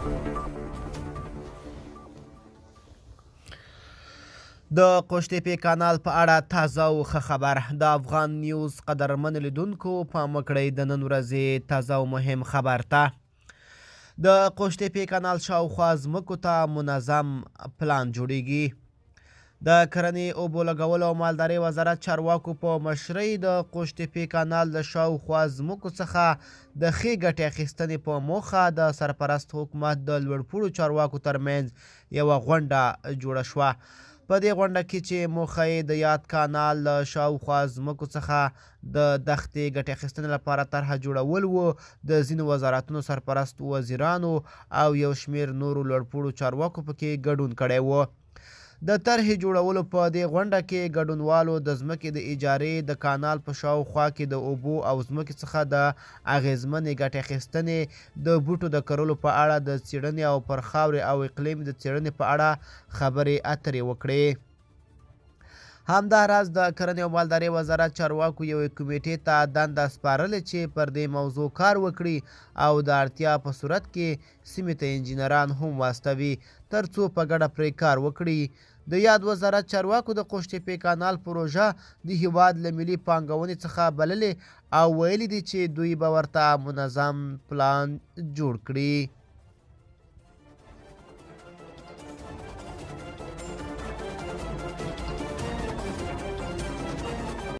د قوشتېپې کانال په اړه تازه او ښه خبر. د افغان نیوز قدرمن لیدونکو پام وکړئ د نن ورځې تازه او مهم خبر ته. د قوشتېپې کانال شاوخوا ځمکو ته منظم پلان جوړیږي. د کرنې، اوبو لګولو او مالدارۍ وزارت چارواکو په مشرۍ د قوشتېپې کانال د شاوخوا ځمکو څخه د ښې ګټې اخیستنې په موخه د سرپرست حکومت د لوړپوړو چارواکو ترمنځ یوه غونډه جوړه شوه. په دې غونډه کې چې موخه یې د یاد کانال له شاوخوا ځمکو څخه د دښتې ګټې اخیستنې لپاره طرحه جوړول و، د ځینو وزارتونو سرپرست وزیرانو او یو شمېر نورو لوړپوړو چارواکو پکې ګډون کړی و. د طرحې جوړولو په دې غونډه کې ګډونوالو د ځمکې د اجارې، د کانال په شاوخوا کې د اوبو او ځمکې څخه د اغیزمنې ګټې اخیستنې، د بوټو د کرلو په اړه د څېړنې او پر خاورې او اقلیم د څېړنې په اړه خبرې اترې وکړې. همداراز د کرنې او مالدارۍ وزارت چارواکو یوې کمیټې ته دنده سپارلې چې پر دې موضوع کار وکړي او د اړتیا په صورت کې سیمې ته انجینران هم واستوي تر څو په ګډه پرې کار وکړي. د یاد وزارت چارواکو د قوشتېپې کانال پروژه د هیواد له ملي پانګونې څخه بللې او ویلي دي چې دوی به ورته منظم پلان جوړ کړي.